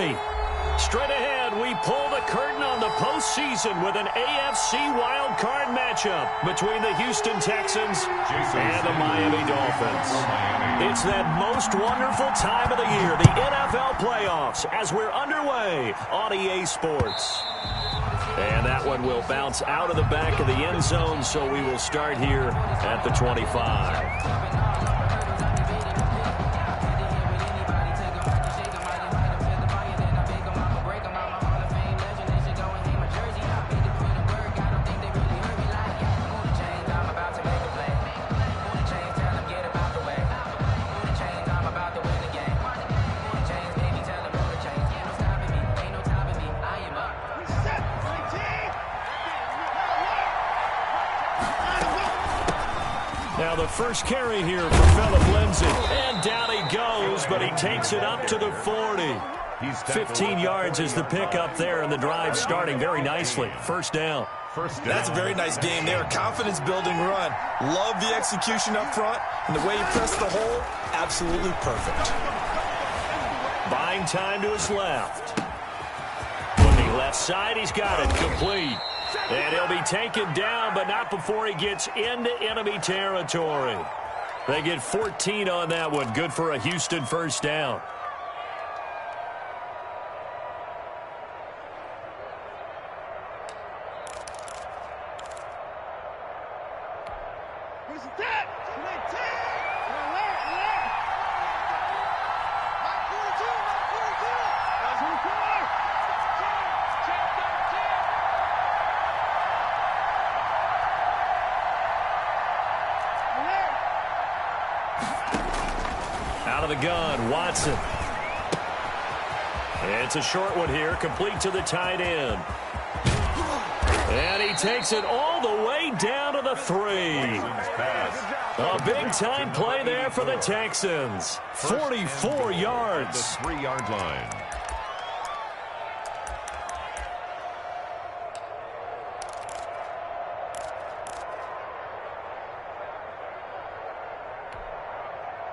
Miami. Straight ahead, we pull the curtain on the postseason with an AFC wildcard matchup between the Houston Texans and the Miami Dolphins. It's that most wonderful time of the year, the NFL playoffs, as we're underway on EA Sports. And that one will bounce out of the back of the end zone, so we will start here at the 25. Now the first carry here for Phillip Lindsay. And down he goes, but he takes it up to the 40. 15 yards is the pickup there, and the drive starting very nicely. First down. That's a very nice game there. Confidence-building run. Love the execution up front, and the way he pressed the hole, absolutely perfect. Buying time to his left. Looking left side, he's got it. Complete. And he'll be taken down, but not before he gets into enemy territory. They get 14 on that one. Good for a Houston first down. Out of the gun, Watson. It's a short one here, complete to the tight end. And he takes it all the way down to the 3. A big-time play there for the Texans. 44 yards. The 3-yard line.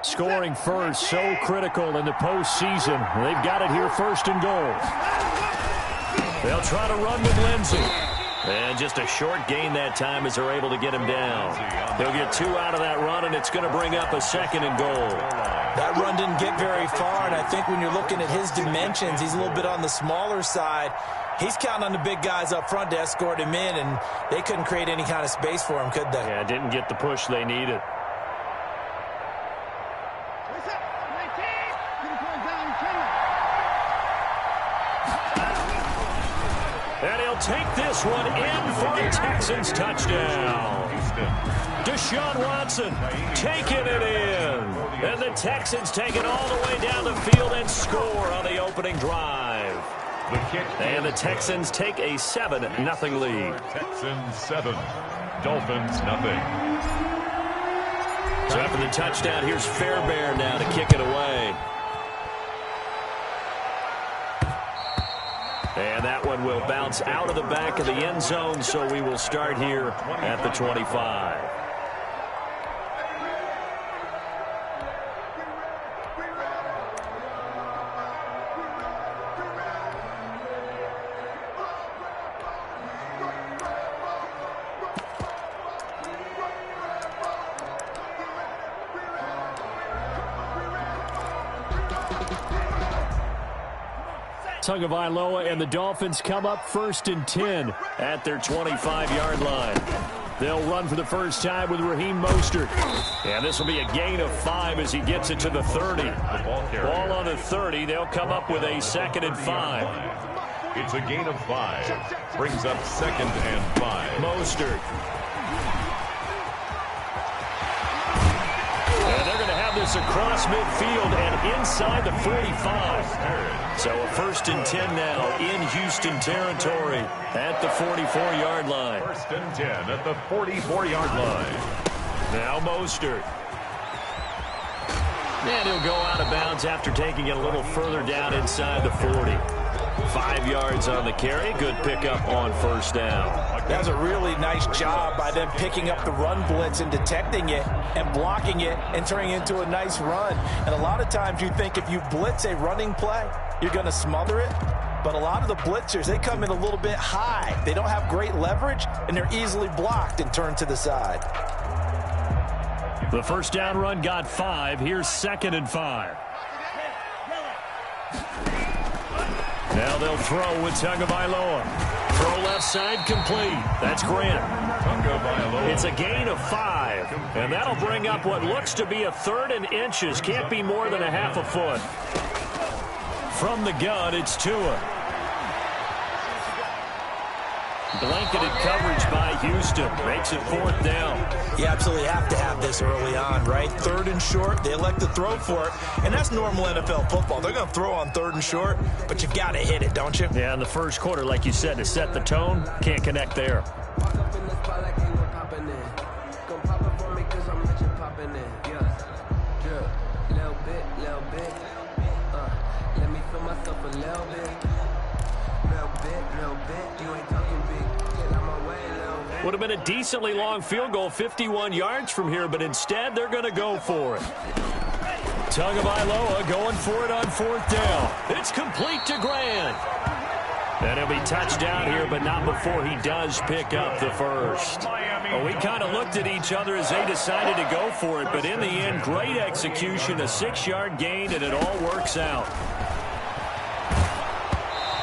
Scoring first, so critical in the postseason. They've got it here first and goal. They'll try to run with Lindsay. And just a short gain that time as they're able to get him down. They'll get 2 out of that run, and it's going to bring up a second and goal. That run didn't get very far, and I think when you're looking at his dimensions, he's a little bit on the smaller side. He's counting on the big guys up front to escort him in, and they couldn't create any kind of space for him, could they? Yeah, didn't get the push they needed. And he'll take this one in for a Texans touchdown. Deshaun Watson taking it in. And the Texans take it all the way down the field and score on the opening drive. And the Texans take a 7-0 lead. Texans 7, Dolphins nothing. So after the touchdown, here's Fairbairn now to kick it away. And that one will bounce out of the back of the end zone, so we will start here at the 25. Tagovailoa and the Dolphins come up 1st and 10 at their 25-yard line. They'll run for the first time with Raheem Mostert. And this will be a gain of 5 as he gets it to the 30. Ball on the 30. They'll come up with a 2nd and 5. It's a gain of 5. Brings up 2nd and 5. Mostert. And they're going to have this across midfield and inside the 45. So a 1st and 10 now in Houston territory at the 44-yard line. 1st and 10 at the 44-yard line. Now Mostert. And he'll go out of bounds after taking it a little further down inside the 40. 5 yards on the carry. Good pickup on 1st down. That was a really nice job by them picking up the run blitz and detecting it and blocking it and turning it into a nice run. And a lot of times you think if you blitz a running play, you're going to smother it. But a lot of the blitzers, they come in a little bit high. They don't have great leverage, and they're easily blocked and turned to the side. The first down run got 5. Here's 2nd and 5. Now they'll throw with Tagovailoa. Throw left side complete. That's Grant. It's a gain of 5, and that'll bring up what looks to be a 3rd and inches. Can't be more than a half a foot. From the gun, it's Tua. Blanketed coverage by Houston. Makes it 4th down. You absolutely have to have this early on, right? 3rd and short, they elect to throw for it, and that's normal NFL football. They're going to throw on 3rd and short, but you've got to hit it, don't you? Yeah, in the first quarter, like you said, to set the tone, can't connect there. Would have been a decently long field goal, 51 yards from here, but instead they're going to go for it. Tagovailoa going for it on 4th down. It's complete to Grant. And he'll be touchdown here, but not before he does pick up the first. Well, we kind of looked at each other as they decided to go for it, but in the end, great execution, a 6-yard gain, and it all works out.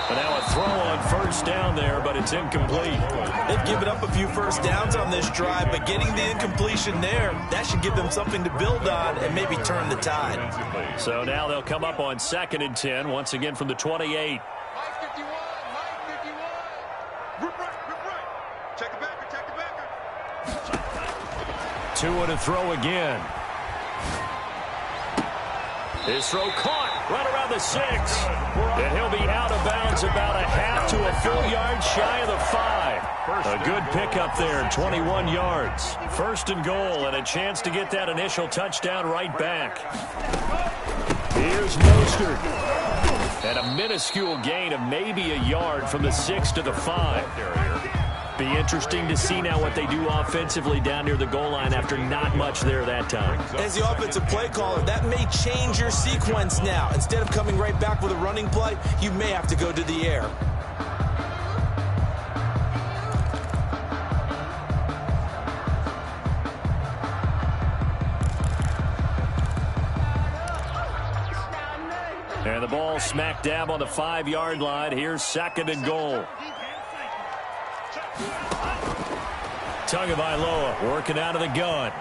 But now a throw on 1st down there, but it's incomplete. They've given up a few first downs on this drive, but getting the incompletion there, that should give them something to build on and maybe turn the tide. So now they'll come up on 2nd and 10, once again from the 28. Tua to throw again. His throw caught right around the 6. And he'll be out of bounds about a half to a full yard shy of the 5. A good pickup there, 21 yards. 1st and goal, and a chance to get that initial touchdown right back. Here's Mostert. And a minuscule gain of maybe a yard from the 6 to the 5. Be interesting to see now what they do offensively down near the goal line after not much there that time. As the offensive play caller, that may change your sequence now. Instead of coming right back with a running play, you may have to go to the air. And the ball smack dab on the 5-yard line. Here's 2nd and goal. Tagovailoa working out of the gun.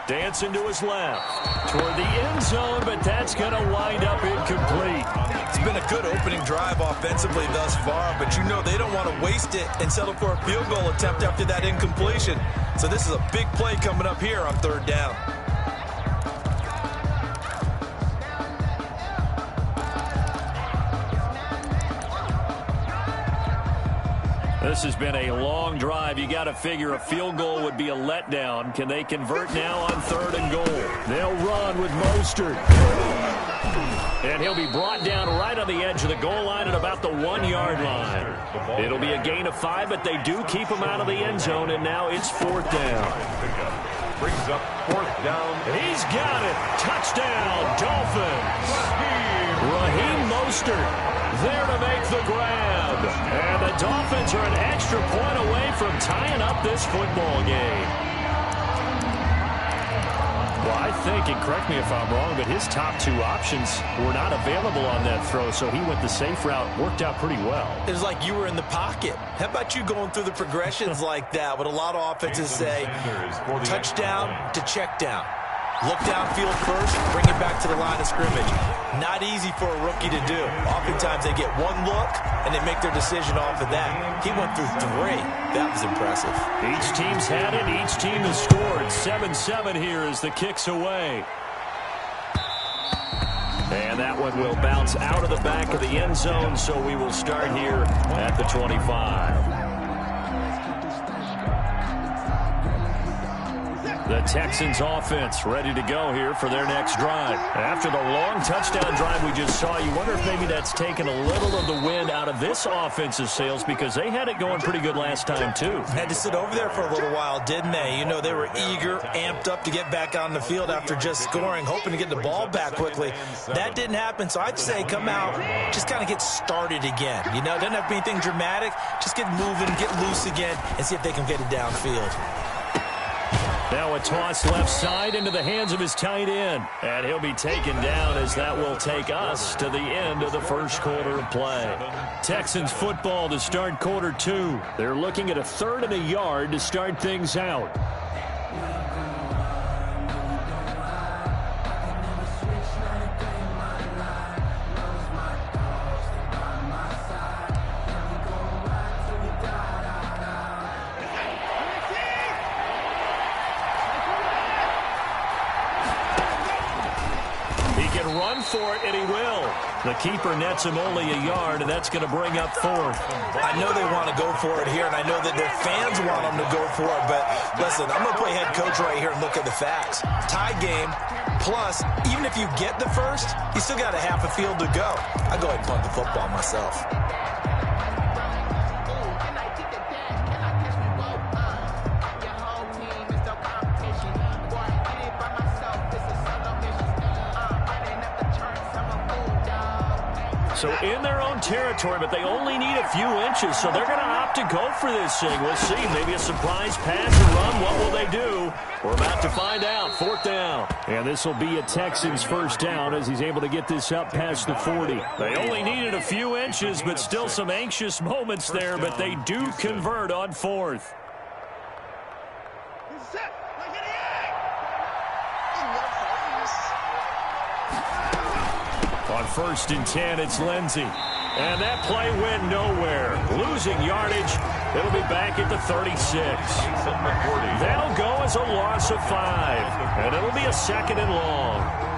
Dancing to his left. Toward the end zone, but that's going to wind up incomplete. It's been a good opening drive offensively thus far, but you know they don't want to waste it and settle for a field goal attempt after that incompletion. So this is a big play coming up here on 3rd down. This has been a long drive. You got to figure a field goal would be a letdown. Can they convert now on 3rd and goal? They'll run with Mostert. And he'll be brought down right on the edge of the goal line at about the 1-yard line. It'll be a gain of 5, but they do keep him out of the end zone, and now it's 4th down. Brings up 4th down. He's got it. Touchdown, Dolphins. Raheem Mostert there to make the grab. And the Dolphins are an extra point away from tying up this football game. Well, I think, and correct me if I'm wrong, but his top 2 options were not available on that throw, so he went the safe route. Worked out pretty well. It was like you were in the pocket. How about you going through the progressions like that? What a lot of offenses say, touchdown to check down. Look downfield first, bring it back to the line of scrimmage. Not easy for a rookie to do. Oftentimes they get one look, and they make their decision off of that. He went through 3. That was impressive. Each team's had it. Each team has scored. 7-7 here as the kick's away. And that one will bounce out of the back of the end zone, so we will start here at the 25. The Texans offense ready to go here for their next drive. After the long touchdown drive we just saw, you wonder if maybe that's taken a little of the wind out of this offensive sails because they had it going pretty good last time too. Had to sit over there for a little while, didn't they? You know, they were eager, amped up to get back on the field after just scoring, hoping to get the ball back quickly. That didn't happen, so I'd say come out, just kind of get started again. You know, it doesn't have to be anything dramatic. Just get moving, get loose again, and see if they can get it downfield. Now a toss left side into the hands of his tight end. And he'll be taken down as that will take us to the end of the first quarter of play. Texans football to start quarter 2. They're looking at a 3rd and a yard to start things out. For it, and he will. The keeper nets him only a yard, and that's going to bring up 4th. I know they want to go for it here, and I know that their fans want them to go for it, but listen, I'm going to play head coach right here and look at the facts. Tie game, plus, even if you get the first, you still got a half a field to go. I go ahead and punt the football myself. So in their own territory, but they only need a few inches, so they're going to opt to go for this thing. We'll see. Maybe a surprise pass or run. What will they do? We're about to find out. 4th down. And this will be a Texans first down as he's able to get this up past the 40. They only needed a few inches, but still some anxious moments there, but they do convert on 4th. On 1st and 10, it's Lindsey. And that play went nowhere. Losing yardage. It'll be back at the 36. That'll go as a loss of 5. And it'll be a 2nd and long.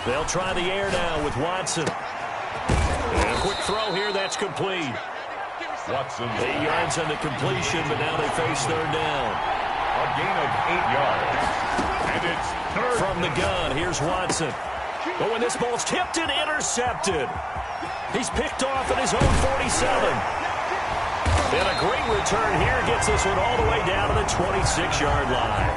They'll try the air now with Watson. And a quick throw here, that's complete. Watson. 8 yards on the completion, but now they face 3rd down. A gain of 8 yards. And it's 3rd. From the gun, here's Watson. Oh, and this ball's tipped and intercepted. He's picked off at his own 47. And a great return here gets this one all the way down to the 26-yard line.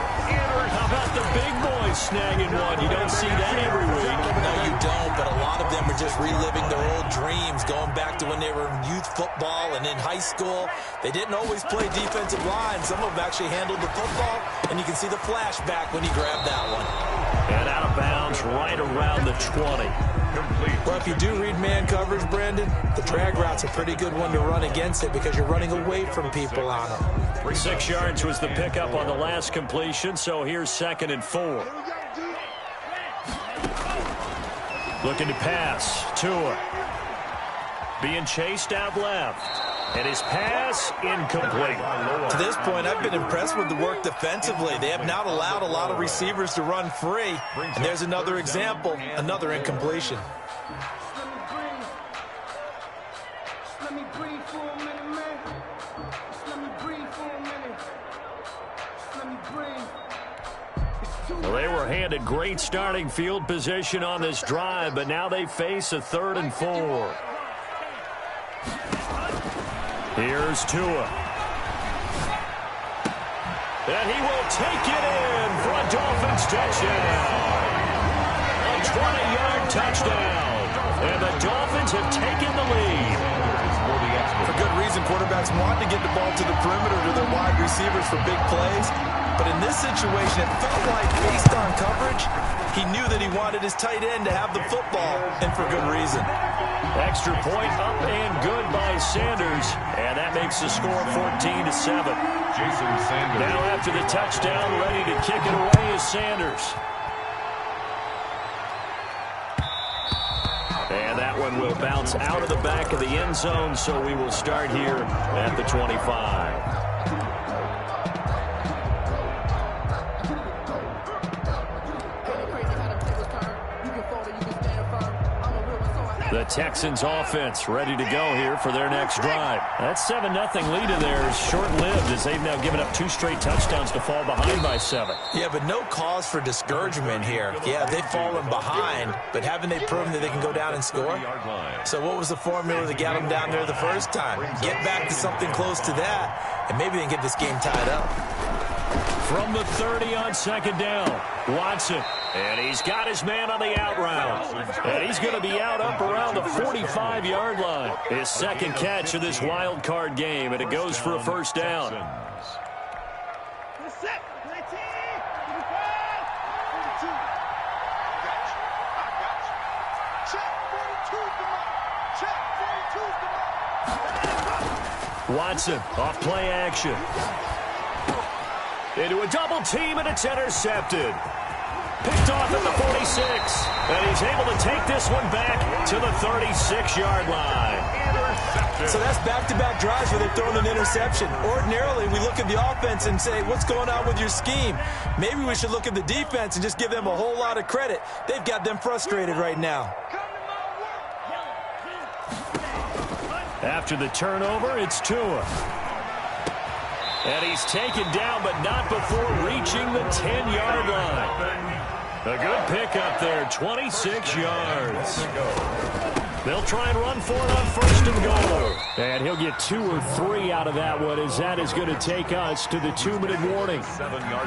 How about the big boys snagging one? You don't see that every week. No, you don't, but a lot of them are just reliving their old dreams, going back to when they were in youth football and in high school. They didn't always play defensive line. Some of them actually handled the football, and you can see the flashback when he grabbed that one. And out of bounds right around the 20. Complete. Well, if you do read man coverage, Brandon, the drag route's a pretty good one to run against it because you're running away from people on it. 6 yards was the pickup on the last completion, so here's 2nd and 4. Looking to pass. Tua. Being chased out left. And his pass incomplete. To this point, I've been impressed with the work defensively. They have not allowed a lot of receivers to run free. And there's another example, another incompletion. Well, they were handed great starting field position on this drive, but now they face a 3rd and 4. Here's Tua. And he will take it in for a Dolphins touchdown. A 20-yard touchdown. And the Dolphins have taken the lead. For good reason, quarterbacks want to get the ball to the perimeter to their wide receivers for big plays. But in this situation, it felt like, based on coverage, he knew that he wanted his tight end to have the football, and for good reason. Extra point up and good by Sanders. And that makes the score 14-7. Jason Sanders. Now after the touchdown, ready to kick it away is Sanders. And And that one will bounce out of the back of the end zone, so we will start here at the 25. The Texans offense ready to go here for their next drive. That 7-0 lead of theirs short-lived as they've now given up 2 straight touchdowns to fall behind by 7. Yeah, but no cause for discouragement here. Yeah, they've fallen behind, but haven't they proven that they can go down and score? So what was the formula that got them down there the first time? Get back to something close to that, and maybe they can get this game tied up. From the 30 on second down, Watson. And he's got his man on the out route. And he's going to be out up around the 45-yard line. His second catch of this wild card game, and it goes for a first down. Watson off play action. Into a double team, and it's intercepted. Picked off at the 46. And he's able to take this one back to the 36-yard line. So that's back-to-back drives where they've thrown an interception. Ordinarily, we look at the offense and say, what's going on with your scheme? Maybe we should look at the defense and just give them a whole lot of credit. They've got them frustrated right now. After the turnover, it's Tua. And he's taken down, but not before reaching the 10-yard line. A good pickup there, 26 yards. They'll try and run for it on first and goal. And he'll get 2 or 3 out of that one, as that is going to take us to the 2-minute warning.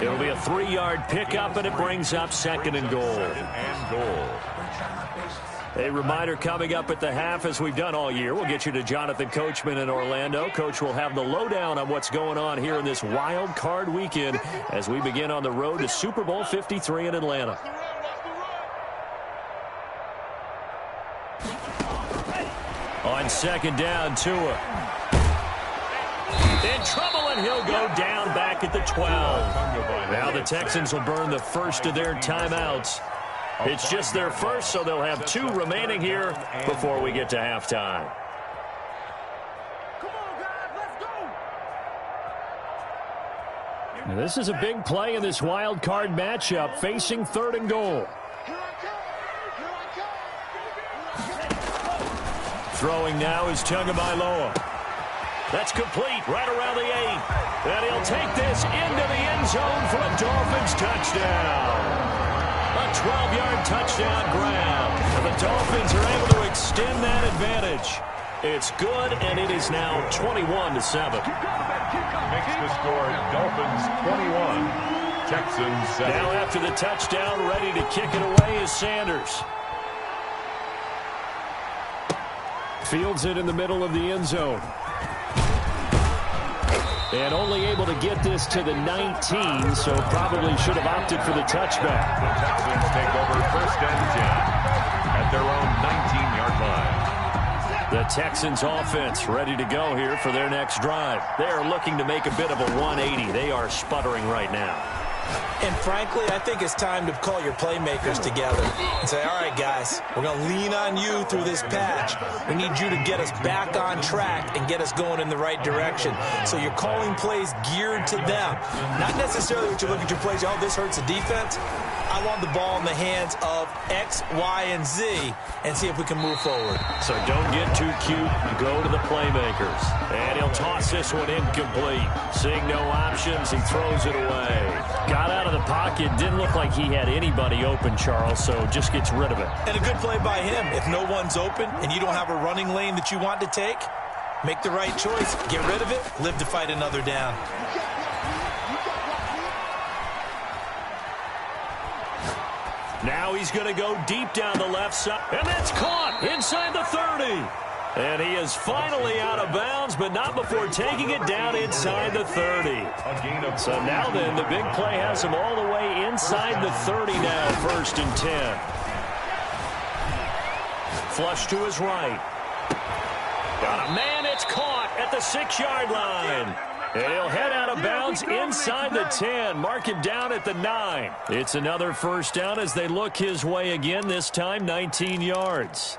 It'll be a 3-yard pickup, and it brings up second and goal. A reminder coming up at the half, as we've done all year. We'll get you to Jonathan Coachman in Orlando. Coach will have the lowdown on what's going on here in this wild card weekend as we begin on the road to Super Bowl 53 in Atlanta. On second down, Tua. In trouble, and he'll go down back at the 12. Now the Texans will burn the first of their timeouts. It's just their first, so they'll have 2 remaining here before we get to halftime. Now, this is a big play in this wild card matchup, facing third and goal. Throwing now is Tagovailoa. That's complete right around the 8. And he'll take this into the end zone for a Dolphins touchdown. A 12-yard touchdown grab. And the Dolphins are able to extend that advantage. It's good, and it is now 21-7. Makes the score Dolphins 21, Texans 7. Now after the touchdown, ready to kick it away is Sanders. Fields it in the middle of the end zone. And only able to get this to the 19, so probably should have opted for the touchback. The Texans take over first and 10 at their own 19-yard line. The Texans offense ready to go here for their next drive. They are looking to make a bit of a 180. They are sputtering right now. And frankly, I think it's time to call your playmakers together and say, all right, guys, we're going to lean on you through this patch. We need you to get us back on track and get us going in the right direction. So you're calling plays geared to them. Not necessarily what you look at your plays, oh, this hurts the defense. I want the ball in the hands of X, Y, and Z and see if we can move forward. So don't get too cute. Go to the playmakers. And he'll toss this one incomplete. Seeing no options, he throws it away. Got out of the pocket. Didn't look like he had anybody open, Charles, so just gets rid of it. And a good play by him. If no one's open and you don't have a running lane that you want to take, make the right choice. Get rid of it. Live to fight another down. Now he's going to go deep down the left side. And that's caught inside the 30. And he is finally out of bounds, but not before taking it down inside the 30. So now then, the big play has him all the way inside the 30 now, first and 10. Flush to his right. Got a man, it's caught at the 6-yard line. And he'll head out of bounds inside the 10. Mark him down at the 9. It's another first down as they look his way again, this time 19 yards.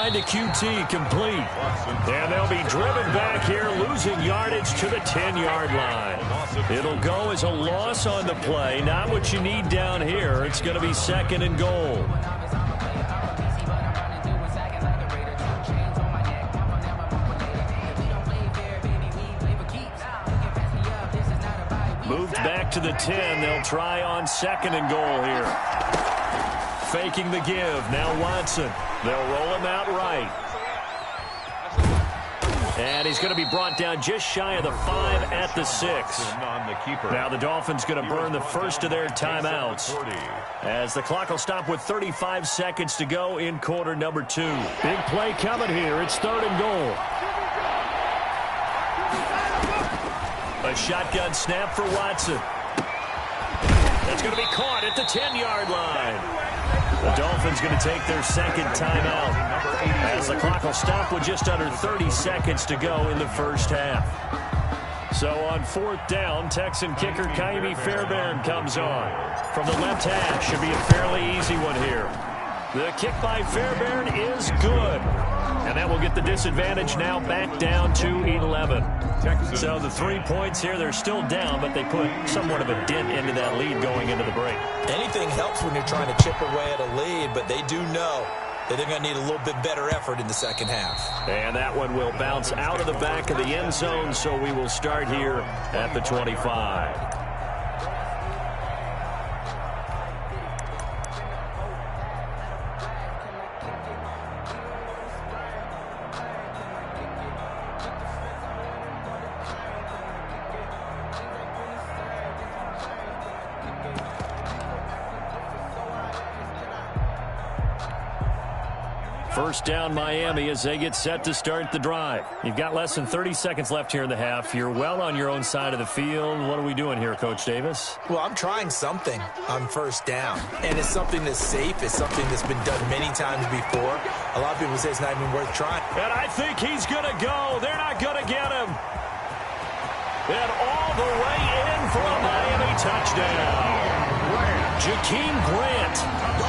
inside to QT, complete. And they'll be driven back here, losing yardage to the 10-yard line. It'll go as a loss on the play. Not what you need down here. It's going to be 2nd and goal. Moved back to the 10. They'll try on 2nd and goal here. Faking the give. Now Watson. They'll roll him out right. And he's going to be brought down just shy of the 5 at the 6. Now the Dolphins going to burn the first of their timeouts, as the clock will stop with 35 seconds to go in quarter number 2. Big play coming here. It's 3rd and goal. A shotgun snap for Watson. That's going to be caught at the 10-yard line. The Dolphins going to take their 2nd timeout, as the clock will stop with just under 30 seconds to go in the first half. So on 4th down, Texan kicker Kaimi Fairbairn comes on. From the left hash, should be a fairly easy one here. The kick by Fairbairn is good. And that will get the disadvantage now back down to 11. So the 3 points here, they're still down, but they put somewhat of a dent into that lead going into the break. Anything helps when you're trying to chip away at a lead, but they do know that they're going to need a little bit better effort in the second half. And that one will bounce out of the back of the end zone, so we will start here at the 25. First down, Miami, as they get set to start the drive. You've got less than 30 seconds left here in the half. You're well on your own side of the field. What are we doing here, Coach Davis? Well, I'm trying something on first down, and it's something that's safe. It's something that's been done many times before. A lot of people say it's not even worth trying. And I think he's going to go. They're not going to get him. And all the way in for a Miami touchdown. Jakeem Grant,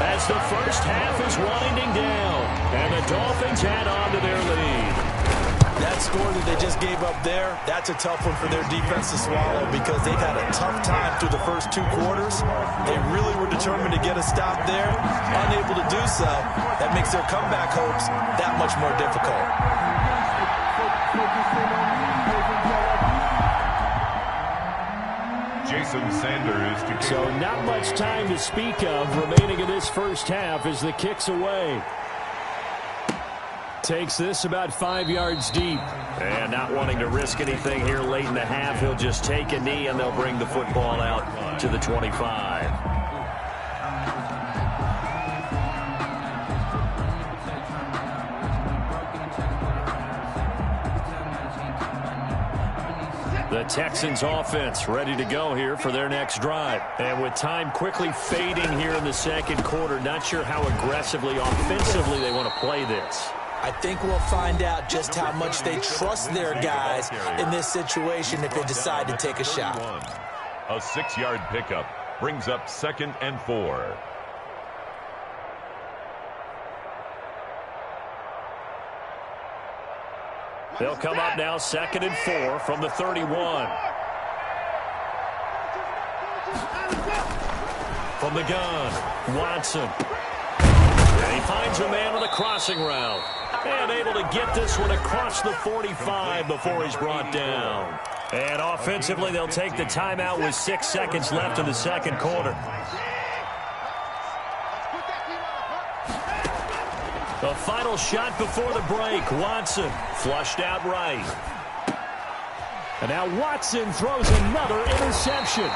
as the first half is winding down, and the Dolphins add on to their lead. That score that they just gave up there, that's a tough one for their defense to swallow, because they've had a tough time through the first 2 quarters. They really were determined to get a stop there, unable to do so. That makes their comeback hopes that much more difficult. Jason Sanders to kick. So not much time to speak of remaining in this first half as the kick's away. Takes this about 5 yards deep. And not wanting to risk anything here late in the half, he'll just take a knee and they'll bring the football out to the 25. The Texans offense ready to go here for their next drive. And with time quickly fading here in the second quarter, not sure how aggressively, offensively they want to play this. I think we'll find out just how much they trust their guys in this situation if they decide to take a shot. A 6-yard pickup brings up 2nd and 4. They'll come up now 2nd and 4 from the 31. From the gun, Watson. And he finds a man with a crossing route. And able to get this one across the 45 before he's brought down. And offensively, they'll take the timeout with 6 seconds left in the second quarter. The final shot before the break. Watson flushed out right. And now Watson throws another interception.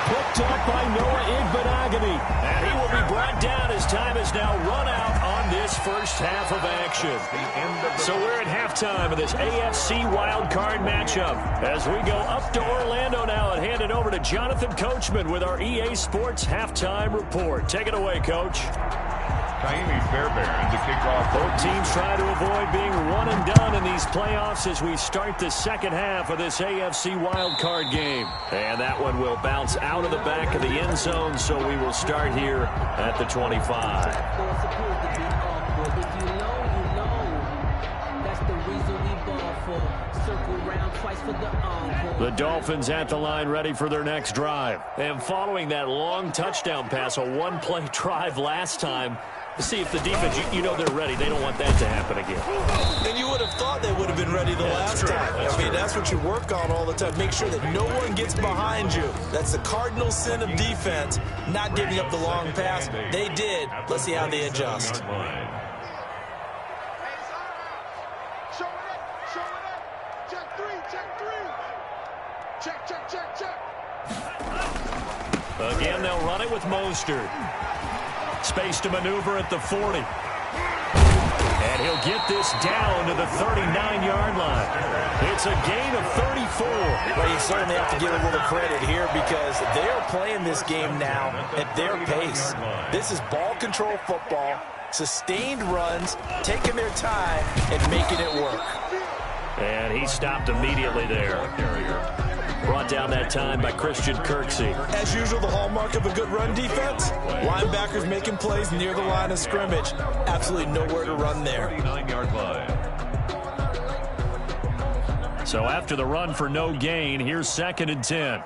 Picked up by Noah Igbenogany. And he will be brought down as time is now run out on this first half of action. So we're at halftime of this AFC wildcard matchup as we go up to Orlando now and hand it over to Jonathan Coachman with our EA Sports halftime report. Take it away, Coach. Kaimi Fairbairn to kick off. Both teams try to avoid being one and done in these playoffs as we start the second half of this AFC wildcard game. And that one will bounce out of the back of the end zone, so we will start here at the 25. The Dolphins at the line ready for their next drive. And following that long touchdown pass, a one-play drive last time, see if the defense, you know they're ready. They don't want that to happen again. And you would have thought they would have been ready the last time. That's what you work on all the time. Make sure that no one gets behind you. That's the cardinal sin of defense, not giving up the long pass. They did. Let's see how they adjust. Again, they'll run it with Mostert. Space to maneuver at the 40. And he'll get this down to the 39-yard line. It's a gain of 34. Well, you certainly have to give a little credit here because they're playing this game now at their pace. This is ball control football, sustained runs, taking their time, and making it work. And he stopped immediately there. Brought down that time by Christian Kirksey. As usual, the hallmark of a good run defense, linebackers making plays near the line of scrimmage. Absolutely nowhere to run there. 39-yard line. So after the run for no gain, here's 2nd and 10.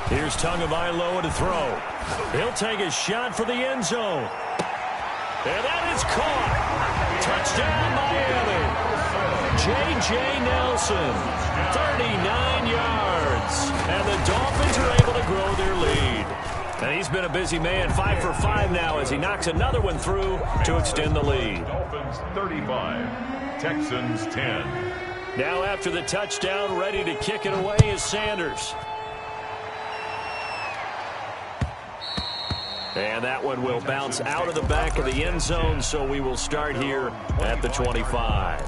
Here's Tagovailoa to throw. He'll take a shot for the end zone. And that is caught. Touchdown, Miami. J.J. Nelson, 39 yards. And the Dolphins are able to grow their lead. And he's been a busy man, 5 for 5 now as he knocks another one through to extend the lead. Dolphins 35, Texans 10. Now after the touchdown, ready to kick it away is Sanders. And that one will bounce out of the back of the end zone, so we will start here at the 25.